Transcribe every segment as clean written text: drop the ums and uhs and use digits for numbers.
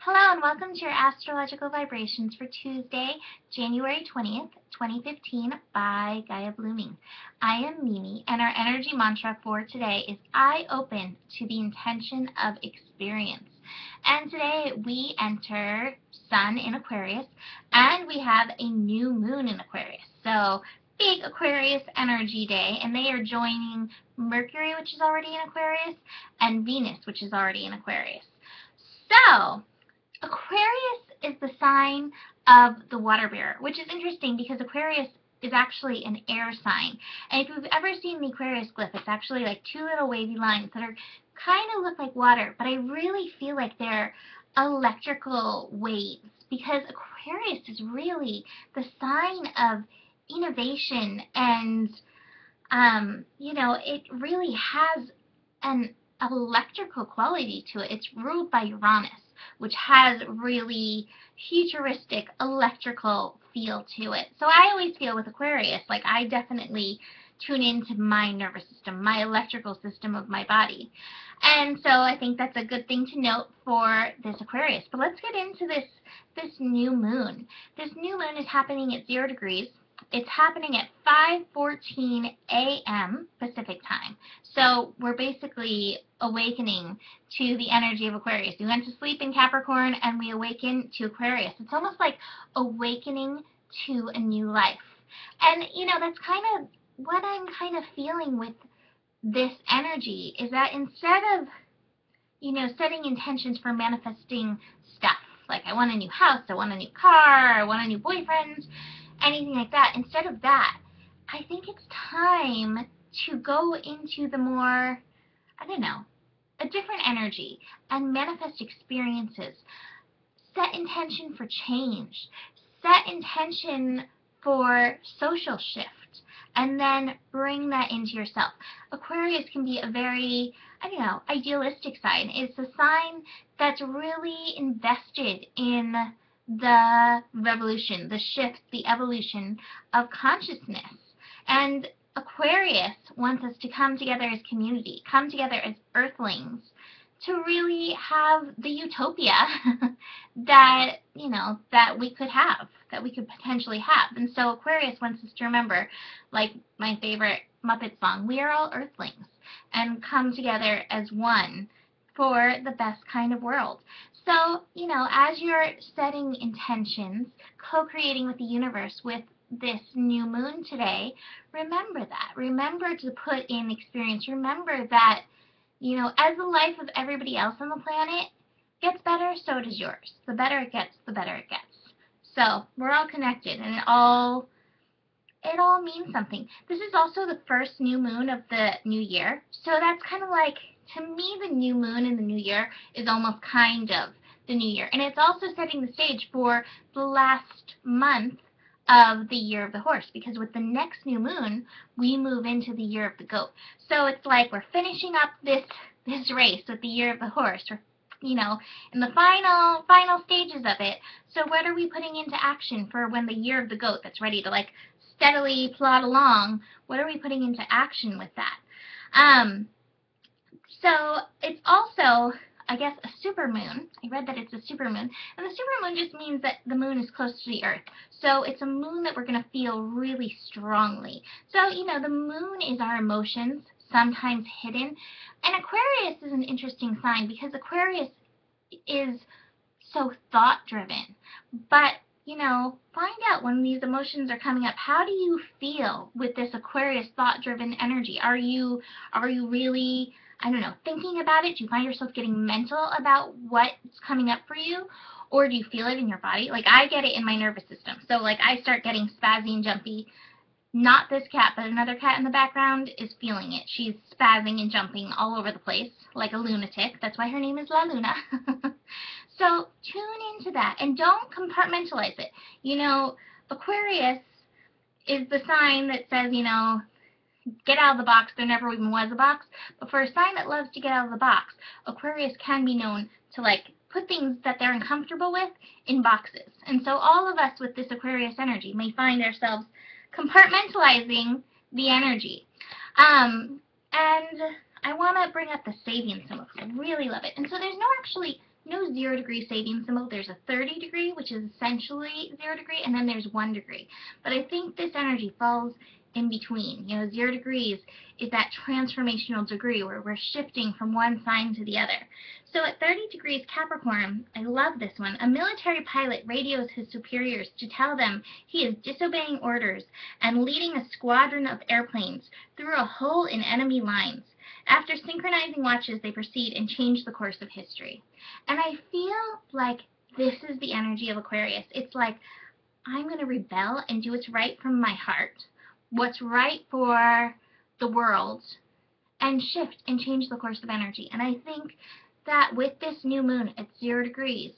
Hello and welcome to your astrological vibrations for Tuesday, January 20th, 2015 by Gaia Blooming. I am Mimi and our energy mantra for today is I open to the intention of experience. And today we enter Sun in Aquarius and we have a new moon in Aquarius. So big Aquarius energy day, and they are joining Mercury, which is already in Aquarius, and Venus, which is already in Aquarius. So Aquarius is the sign of the water bearer, which is interesting because Aquarius is actually an air sign. And if you've ever seen the Aquarius glyph, it's actually like two little wavy lines that are kind of look like water, but I really feel like they're electrical waves because Aquarius is really the sign of innovation and, it really has an electrical quality to it. It's ruled by Uranus, which has really futuristic electrical feel to it. So I always feel with Aquarius, like I definitely tune into my nervous system, my electrical system of my body. And so I think that's a good thing to note for this Aquarius. But let's get into this new moon. This new moon is happening at 0 degrees. It's happening at 5:14 a.m. Pacific time. So we're basically awakening to the energy of Aquarius. We went to sleep in Capricorn and we awaken to Aquarius. It's almost like awakening to a new life. And, that's kind of what I'm kind of feeling with this energy is that instead of, setting intentions for manifesting stuff, like I want a new house, I want a new car, I want a new boyfriend, anything like that, instead of that, I think it's time to go into the more, a different energy and manifest experiences. Set intention for change. Set intention for social shift. And then bring that into yourself. Aquarius can be a very, idealistic sign. It's a sign that's really invested in the revolution, the shift, the evolution of consciousness. And Aquarius wants us to come together as community, come together as earthlings to really have the utopia that, that we could have, that we could potentially have. And so Aquarius wants us to remember, like my favorite Muppet song, we are all earthlings, and come together as one for the best kind of world. So, as you're setting intentions, co-creating with the universe with this new moon today, remember that. Remember to put in experience. Remember that, as the life of everybody else on the planet gets better, so does yours. The better it gets, the better it gets. So we're all connected, and it all means something. This is also the first new moon of the new year, so that's kind of like, to me, the new moon in the new year is almost kind of the new year. And it's also setting the stage for the last month of the year of the horse, because with the next new moon, we move into the year of the goat. So it's like we're finishing up this race with the year of the horse. We're, in the final stages of it. So what are we putting into action for when the year of the goat that's ready to like steadily plod along? What are we putting into action with that? So it's also, I guess, a supermoon. I read that it's a supermoon. And the supermoon just means that the moon is close to the earth. So it's a moon that we're going to feel really strongly. So, the moon is our emotions, sometimes hidden. And Aquarius is an interesting sign because Aquarius is so thought-driven. But, find out when these emotions are coming up, how do you feel with this Aquarius thought-driven energy? Are you really, thinking about it? Do you find yourself getting mental about what's coming up for you? Or do you feel it in your body? Like, I get it in my nervous system. So, like, I start getting spazzy and jumpy. Not this cat, but another cat in the background is feeling it. She's spazzing and jumping all over the place like a lunatic. That's why her name is La Luna. So tune into that and don't compartmentalize it. Aquarius is the sign that says, get out of the box. There never even was a box. But for a sign that loves to get out of the box, Aquarius can be known to, like, put things that they're uncomfortable with in boxes. And so all of us with this Aquarius energy may find ourselves compartmentalizing the energy. And I want to bring up the Sabian symbol because I really love it. And so there's no 0-degree saving symbol. There's a 30-degree, which is essentially 0-degree, and then there's 1 degree. But I think this energy falls in between. 0 degrees is that transformational degree where we're shifting from one sign to the other. So at 30 degrees Capricorn, I love this one. A military pilot radios his superiors to tell them he is disobeying orders and leading a squadron of airplanes through a hole in enemy lines. After synchronizing watches, they proceed and change the course of history. And I feel like this is the energy of Aquarius. It's like, I'm going to rebel and do what's right from my heart, what's right for the world, and shift and change the course of energy. And I think that with this new moon at 0 degrees,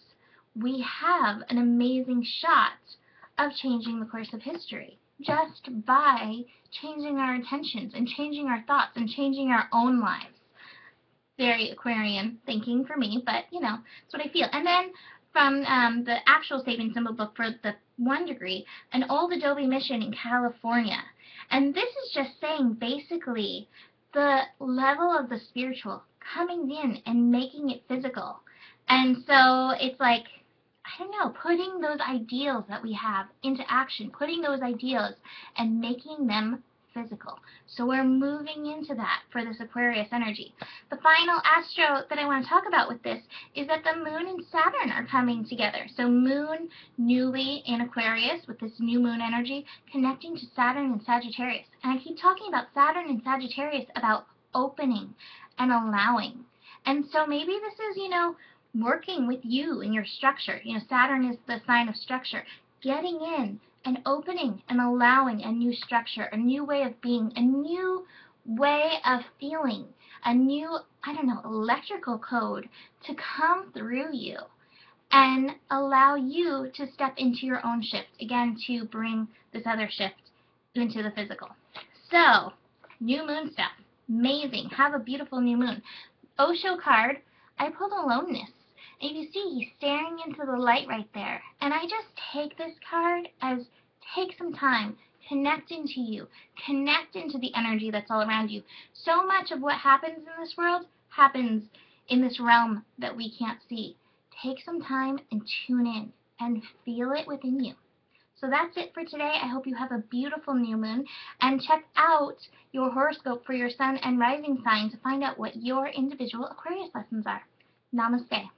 we have an amazing shot of changing the course of history just by changing our intentions and changing our thoughts and changing our own lives. Very Aquarian thinking for me, but that's what I feel. And then from the actual saving symbol book for the 1 degree, an old adobe mission in California. And this is just saying basically the level of the spiritual coming in and making it physical. And so it's like, I don't know, putting those ideals that we have into action, putting those ideals and making them physical. So we're moving into that for this Aquarius energy. The final astro that I want to talk about with this is that the moon and Saturn are coming together. So moon newly in Aquarius with this new moon energy connecting to Saturn and Sagittarius. And I keep talking about Saturn and Sagittarius about opening and allowing. And so maybe this is, working with you in your structure. Saturn is the sign of structure. Getting in and opening and allowing a new structure, a new way of being, a new way of feeling, a new, electrical code to come through you and allow you to step into your own shift, again, to bring this other shift into the physical. So, new moon stuff. Amazing. Have a beautiful new moon. Osho card, I pulled aloneness. And you see, he's staring into the light right there. And I just take this card as take some time, connect into you, connect into the energy that's all around you. So much of what happens in this world happens in this realm that we can't see. Take some time and tune in and feel it within you. So that's it for today. I hope you have a beautiful new moon, and check out your horoscope for your sun and rising sign to find out what your individual Aquarius lessons are. Namaste.